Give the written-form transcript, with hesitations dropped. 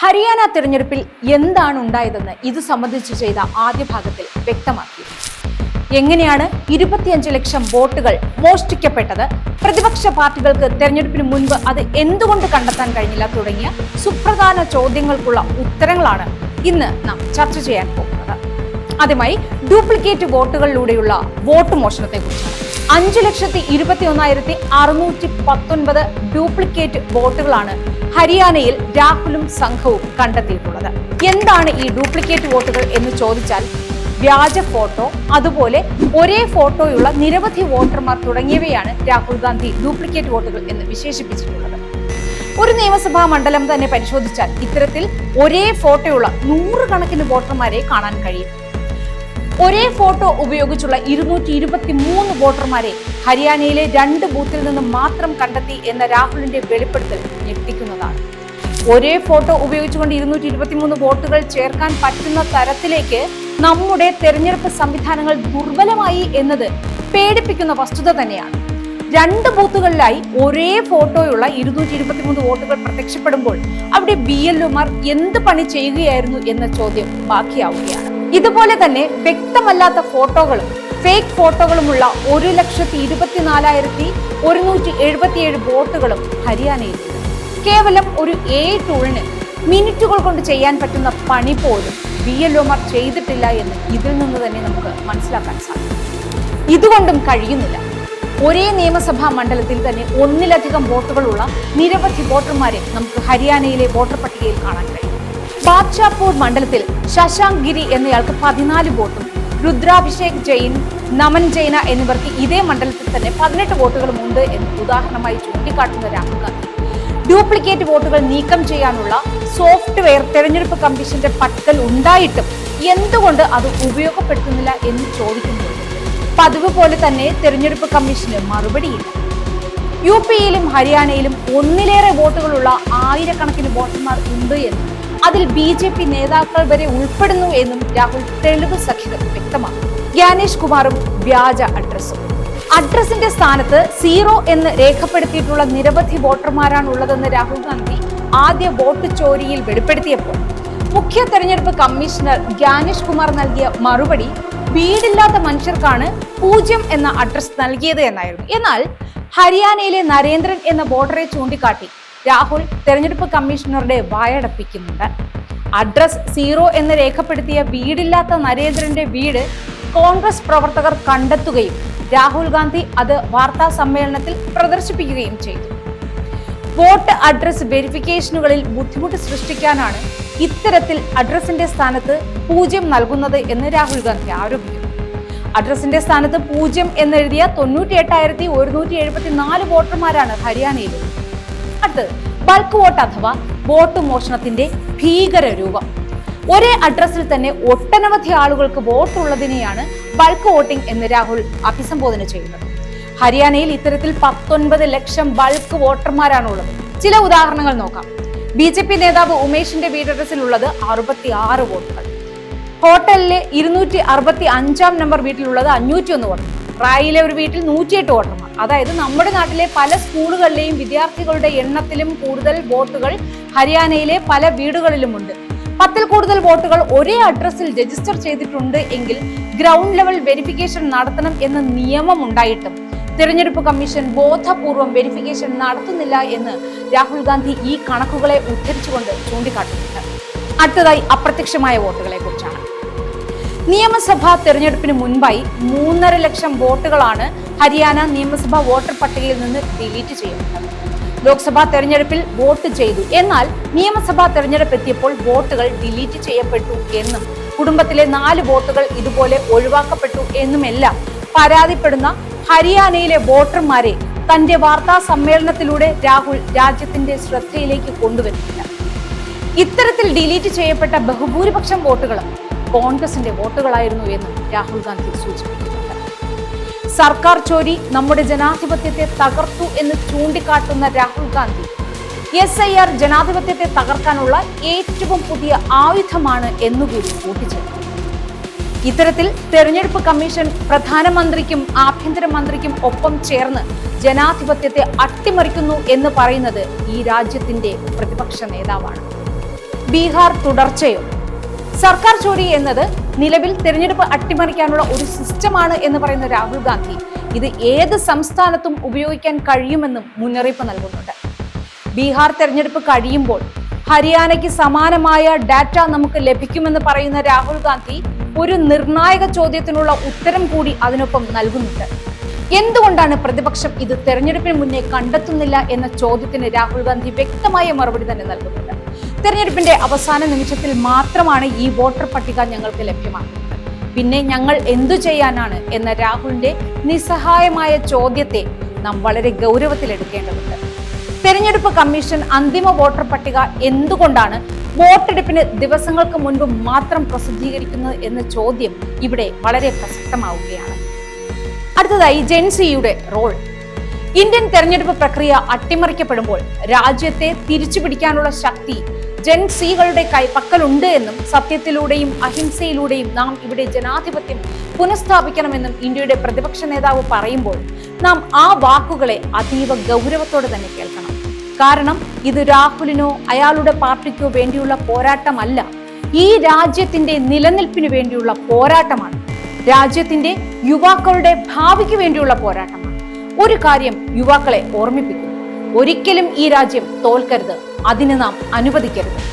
ഹരിയാന തിരഞ്ഞെടുപ്പിൽ എന്താണ് ഉണ്ടായതെന്ന് ഇത് സംബന്ധിച്ച് ചെയ്ത ആദ്യ ഭാഗത്തിൽ വ്യക്തമാക്കി. എങ്ങനെയാണ് 25 ലക്ഷം വോട്ടുകൾ മോഷ്ടിക്കപ്പെട്ടത്, പ്രതിപക്ഷ പാർട്ടികൾക്ക് തെരഞ്ഞെടുപ്പിന് മുൻപ് അത് എന്തുകൊണ്ട് കണ്ടെത്താൻ കഴിഞ്ഞില്ല തുടങ്ങിയ സുപ്രധാന ചോദ്യങ്ങൾക്കുള്ള ഉത്തരങ്ങളാണ് ഇന്ന് നാം ചർച്ച ചെയ്യാൻ പോകുന്നത്. ആദ്യമായി ഡ്യൂപ്ലിക്കേറ്റ് വോട്ടുകളിലൂടെയുള്ള വോട്ട് മോഷണത്തെക്കുറിച്ചാണ്. 5,21,619 ഡ്യൂപ്ലിക്കേറ്റ് വോട്ടുകളാണ് ഹരിയാനയിൽ രാഹുലും സംഘവും കണ്ടെത്തിയിട്ടുള്ളത്. എന്താണ് ഈ ഡ്യൂപ്ലിക്കേറ്റ് വോട്ടുകൾ എന്ന് ചോദിച്ചാൽ, വ്യാജ ഫോട്ടോ, അതുപോലെ ഒരേ ഫോട്ടോയുള്ള നിരവധി വോട്ടർമാർ തുടങ്ങിയവയാണ് രാഹുൽ ഗാന്ധി ഡ്യൂപ്ലിക്കേറ്റ് വോട്ടുകൾ എന്ന് വിശേഷിപ്പിച്ചിട്ടുള്ളത്. ഒരു നിയമസഭാ മണ്ഡലം തന്നെ പരിശോധിച്ചാൽ ഇത്തരത്തിൽ ഒരേ ഫോട്ടോയുള്ള 100 കണക്കിന് വോട്ടർമാരെ കാണാൻ കഴിയും. ഒരേ ഫോട്ടോ ഉപയോഗിച്ചുള്ള 223 വോട്ടർമാരെ ഹരിയാനയിലെ 2 ബൂത്തിൽ നിന്ന് മാത്രം കണ്ടെത്തി എന്ന രാഹുലിന്റെ വെളിപ്പെടുത്തൽ ഞെട്ടിക്കുന്നതാണ്. ഒരേ ഫോട്ടോ ഉപയോഗിച്ചുകൊണ്ട് 223 വോട്ടുകൾ ചേർക്കാൻ പറ്റുന്ന തരത്തിലേക്ക് നമ്മുടെ തെരഞ്ഞെടുപ്പ് സംവിധാനങ്ങൾ ദുർബലമായി എന്നത് പേടിപ്പിക്കുന്ന വസ്തുത തന്നെയാണ്. 2 ബൂത്തുകളിലായി ഒരേ ഫോട്ടോയുള്ള 223 വോട്ടുകൾ പ്രത്യക്ഷപ്പെടുമ്പോൾ അവിടെ BLOമാർ എന്ത് പണി ചെയ്യുകയായിരുന്നു എന്ന ചോദ്യം ബാക്കിയാവുകയാണ്. ഇതുപോലെ തന്നെ വ്യക്തമല്ലാത്ത ഫോട്ടോകളും ഫേക്ക് ഫോട്ടോകളുമുള്ള 1,24,177 വോട്ടുകളും ഹരിയാനയിൽ. കേവലം ഒരു AI ടൂളിന് മിനിറ്റുകൾ കൊണ്ട് ചെയ്യാൻ പറ്റുന്ന പണി പോലും BLOമാർ ചെയ്തിട്ടില്ല എന്ന് ഇതിൽ നിന്ന് തന്നെ നമുക്ക് മനസ്സിലാക്കാൻ സാധിക്കും. ഇതുകൊണ്ടും കഴിയുന്നില്ല. ഒരേ നിയമസഭാ മണ്ഡലത്തിൽ തന്നെ ഒന്നിലധികം വോട്ടുകളുള്ള നിരവധി വോട്ടർമാരെ നമുക്ക് ഹരിയാനയിലെ വോട്ടർ പട്ടികയിൽ കാണാൻ കഴിയും. ബാദ്ഷാപൂർ മണ്ഡലത്തിൽ ശശാങ്ക് ഗിരി എന്നയാൾക്ക് 14 വോട്ടും രുദ്രാഭിഷേക് ജെയിൻ, നമൻ ജൈന എന്നിവർക്ക് ഇതേ മണ്ഡലത്തിൽ തന്നെ 18 വോട്ടുകളും ഉണ്ട് എന്ന് ഉദാഹരണമായി ചൂണ്ടിക്കാട്ടുന്ന രാഹുൽ ഗാന്ധി ഡ്യൂപ്ലിക്കേറ്റ് വോട്ടുകൾ നീക്കം ചെയ്യാനുള്ള സോഫ്റ്റ്വെയർ തെരഞ്ഞെടുപ്പ് കമ്മീഷന്റെ പക്കൽ ഉണ്ടായിട്ടും എന്തുകൊണ്ട് അത് ഉപയോഗപ്പെടുത്തുന്നില്ല എന്ന് ചോദിക്കുന്നു. പതിവ് പോലെ തന്നെ തെരഞ്ഞെടുപ്പ് കമ്മീഷന് മറുപടിയില്ല. UPയിലും ഹരിയാനയിലും ഒന്നിലേറെ വോട്ടുകളുള്ള ആയിരക്കണക്കിന് വോട്ടർമാർ ഉണ്ട് എന്നും അതിൽ BJP നേതാക്കൾ വരെ ഉൾപ്പെടുന്നു എന്നും രാഹുൽ തെളിവ് സഹിതം വ്യക്തമാക്കി. ജ്ഞാനേഷ് കുമാറും വ്യാജ അഡ്രസിന്റെ സ്ഥാനത്ത് 0 എന്ന് രേഖപ്പെടുത്തിയിട്ടുള്ള നിരവധി വോട്ടർമാരാണ് ഉള്ളതെന്ന് രാഹുൽ ഗാന്ധി ആദ്യ വോട്ട് ചോരിയിൽ വെളിപ്പെടുത്തിയപ്പോൾ മുഖ്യ തെരഞ്ഞെടുപ്പ് കമ്മീഷണർ ജ്ഞാനേഷ് കുമാർ നൽകിയ മറുപടി വീടില്ലാത്ത മനുഷ്യർക്കാണ് 0 എന്ന അഡ്രസ് നൽകിയത് എന്നായിരുന്നു. എന്നാൽ ഹരിയാനയിലെ നരേന്ദ്രൻ എന്ന വോട്ടറെ ചൂണ്ടിക്കാട്ടി രാഹുൽ തെരഞ്ഞെടുപ്പ് കമ്മീഷണറുടെ വായടപ്പിക്കുന്നുണ്ട്. അഡ്രസ് 0 എന്ന് രേഖപ്പെടുത്തിയ വീടില്ലാത്ത നരേന്ദ്രന്റെ വീട് കോൺഗ്രസ് പ്രവർത്തകർ കണ്ടെത്തുകയും രാഹുൽ ഗാന്ധി അത് വാർത്താ സമ്മേളനത്തിൽ പ്രദർശിപ്പിക്കുകയും ചെയ്തു. വോട്ട് അഡ്രസ് വെരിഫിക്കേഷനുകളിൽ ബുദ്ധിമുട്ട് സൃഷ്ടിക്കാനാണ് ഇത്തരത്തിൽ അഡ്രസിന്റെ സ്ഥാനത്ത് 0 നൽകുന്നത് എന്ന് രാഹുൽ ഗാന്ധി ആരോപിക്കുന്നു. അഡ്രസിന്റെ സ്ഥാനത്ത് 0 എന്നെഴുതിയ 98,174 വോട്ടർമാരാണ് ഹരിയാനയിൽ. അടുത്തത് ബൾക്ക് വോട്ട് അഥവാ വോട്ട് മോഷണത്തിന്റെ ഭീകര രൂപം. ഒരേ അഡ്രസ്സിൽ തന്നെ ഒട്ടനവധി ആളുകൾക്ക് വോട്ടുള്ളതിനെയാണ് ബൾക്ക് വോട്ടിംഗ് എന്ന് രാഹുൽ അഭിസംബോധന ചെയ്യുന്നത്. ഹരിയാനയിൽ ഇത്തരത്തിൽ 19 ലക്ഷം ബൾക്ക് വോട്ടർമാരാണുള്ളത്. ചില ഉദാഹരണങ്ങൾ നോക്കാം. BJP നേതാവ് ഉമേഷിന്റെ വീട്ടഡ്രസ്സിലുള്ളത് 66 വോട്ടുകൾ. ഹോട്ടലിലെ 265 നമ്പർ വീട്ടിലുള്ളത് 501 വോട്ടുകൾ. റായിലെ ഒരു വീട്ടിൽ 108 വോട്ടർമാർ. അതായത് നമ്മുടെ നാട്ടിലെ പല സ്കൂളുകളിലെയും വിദ്യാർത്ഥികളുടെ എണ്ണത്തിലും കൂടുതൽ വോട്ടുകൾ ഹരിയാനയിലെ പല വീടുകളിലുമുണ്ട്. 10-ൽ കൂടുതൽ വോട്ടുകൾ ഒരേ അഡ്രസ്സിൽ രജിസ്റ്റർ ചെയ്തിട്ടുണ്ട് എങ്കിൽ ഗ്രൗണ്ട് ലെവൽ വെരിഫിക്കേഷൻ നടത്തണം എന്ന നിയമം ഉണ്ടായിട്ടും തെരഞ്ഞെടുപ്പ് കമ്മീഷൻ ബോധപൂർവം വെരിഫിക്കേഷൻ നടത്തുന്നില്ല എന്ന് രാഹുൽ ഗാന്ധി ഈ കണക്കുകളെ ഉദ്ധരിച്ചുകൊണ്ട് ചൂണ്ടിക്കാട്ടുന്നുണ്ട്. അടുത്തതായി അപ്രത്യക്ഷമായ വോട്ടുകളെ കുറിച്ചാണ്. നിയമസഭാ തെരഞ്ഞെടുപ്പിന് മുൻപായി 3.5 ലക്ഷം വോട്ടുകളാണ് ഹരിയാന നിയമസഭാ വോട്ടർ പട്ടികയിൽ നിന്ന് ഡിലീറ്റ് ചെയ്യപ്പെട്ടത്. ലോക്സഭാ തെരഞ്ഞെടുപ്പിൽ വോട്ട് ചെയ്തു, എന്നാൽ നിയമസഭാ തെരഞ്ഞെടുപ്പ് എത്തിയപ്പോൾ വോട്ടുകൾ ഡിലീറ്റ് ചെയ്യപ്പെട്ടു എന്നും കുടുംബത്തിലെ 4 വോട്ടുകൾ ഇതുപോലെ ഒഴിവാക്കപ്പെട്ടു എന്നുമെല്ലാം പരാതിപ്പെടുന്ന ഹരിയാനയിലെ വോട്ടർമാരെ തന്റെ വാർത്താ സമ്മേളനത്തിലൂടെ രാഹുൽ രാജ്യത്തിന്റെ ശ്രദ്ധയിലേക്ക് കൊണ്ടുവരുന്നില്ല. ഇത്തരത്തിൽ ഡിലീറ്റ് ചെയ്യപ്പെട്ട ബഹുഭൂരിപക്ഷം വോട്ടുകളും കോൺഗ്രസിന്റെ വോട്ടുകളായിരുന്നു എന്ന് രാഹുൽ ഗാന്ധി സൂചിപ്പിക്കുന്നുണ്ട്. സർക്കാർ ചോരി നമ്മുടെ ജനാധിപത്യത്തെ തകർത്തു എന്ന് ചൂണ്ടിക്കാട്ടുന്ന രാഹുൽ ഗാന്ധി SIR ജനാധിപത്യത്തെ തകർക്കാനുള്ള ഏറ്റവും പുതിയ ആയുധമാണ് എന്നുകൂടി കൂട്ടിച്ചേർത്തു. ഇത്തരത്തിൽ തെരഞ്ഞെടുപ്പ് കമ്മീഷൻ പ്രധാനമന്ത്രിക്കും ആഭ്യന്തരമന്ത്രിക്കും ഒപ്പം ചേർന്ന് ജനാധിപത്യത്തെ അട്ടിമറിക്കുന്നു എന്ന് പറയുന്നത് ഈ രാജ്യത്തിന്റെ പ്രതിപക്ഷ നേതാവാണ്. ബീഹാർ തുടർച്ചയോ? സർക്കാർ ചോരി എന്നത് നിലവിൽ തിരഞ്ഞെടുപ്പ് അട്ടിമറിക്കാനുള്ള ഒരു സിസ്റ്റമാണ് എന്ന് പറയുന്ന രാഹുൽ ഗാന്ധി ഇത് ഏത് സംസ്ഥാനത്തും ഉപയോഗിക്കാൻ കഴിയുമെന്നും മുന്നറിയിപ്പ് നൽകുന്നുണ്ട്. ബീഹാർ തെരഞ്ഞെടുപ്പ് കഴിയുമ്പോൾ ഹരിയാനയ്ക്ക് സമാനമായ ഡാറ്റ നമുക്ക് ലഭിക്കുമെന്ന് പറയുന്ന രാഹുൽ ഗാന്ധി ഒരു നിർണായക ചോദ്യത്തിനുള്ള ഉത്തരം കൂടി അതിനൊപ്പം നൽകുന്നുണ്ട്. എന്തുകൊണ്ടാണ് പ്രതിപക്ഷം ഇത് തെരഞ്ഞെടുപ്പിന് മുന്നേ കണ്ടെത്തുന്നില്ല എന്ന ചോദ്യത്തിന് രാഹുൽ ഗാന്ധി വ്യക്തമായ മറുപടി തന്നെ നൽകുന്നുണ്ട്. തെരഞ്ഞെടുപ്പിന്റെ അവസാന നിമിഷത്തിൽ മാത്രമാണ് ഈ വോട്ടർ പട്ടിക ഞങ്ങൾക്ക് ലഭ്യമാക്കുന്നത്, പിന്നെ ഞങ്ങൾ എന്തു ചെയ്യാനാണ് എന്ന രാഹുലിന്റെ നിസ്സഹായമായ ചോദ്യത്തെ നാം വളരെ ഗൗരവത്തിലെടുക്കേണ്ടതുണ്ട്. തെരഞ്ഞെടുപ്പ് കമ്മീഷൻ അന്തിമ വോട്ടർ പട്ടിക എന്തുകൊണ്ടാണ് വോട്ടെടുപ്പിന് ദിവസങ്ങൾക്ക് മുൻപ് മാത്രം പ്രസിദ്ധീകരിക്കുന്നത് എന്ന ചോദ്യം ഇവിടെ വളരെ പ്രസക്തമാവുകയാണ്. അടുത്തതായി ജെൻസിയുടെ റോൾ. ഇന്ത്യൻ തെരഞ്ഞെടുപ്പ് പ്രക്രിയ അട്ടിമറിക്കപ്പെടുമ്പോൾ രാജ്യത്തെ തിരിച്ചുപിടിക്കാനുള്ള ശക്തി ജെൻസികളുടെ പക്കലുണ്ട് എന്നും സത്യത്തിലൂടെയും അഹിംസയിലൂടെയും നാം ഇവിടെ ജനാധിപത്യം പുനഃസ്ഥാപിക്കണമെന്നും ഇന്ത്യയുടെ പ്രതിപക്ഷ നേതാവ് പറയുമ്പോൾ നാം ആ വാക്കുകളെ അതീവ ഗൗരവത്തോടെ തന്നെ കേൾക്കണം. കാരണം ഇത് രാഹുലിനോ അയാളുടെ പാർട്ടിക്കോ വേണ്ടിയുള്ള പോരാട്ടമല്ല, ഈ രാജ്യത്തിന്റെ നിലനിൽപ്പിന് വേണ്ടിയുള്ള പോരാട്ടമാണ്, രാജ്യത്തിന്റെ യുവാക്കളുടെ ഭാവിക്ക് വേണ്ടിയുള്ള പോരാട്ടമാണ്. ഒരു കാര്യം യുവാക്കളെ ഓർമ്മിപ്പിക്കുന്നു, ഒരിക്കലും ഈ രാജ്യം തോൽക്കരുത്, അതിന് നാം അനുവദിക്കരുത്.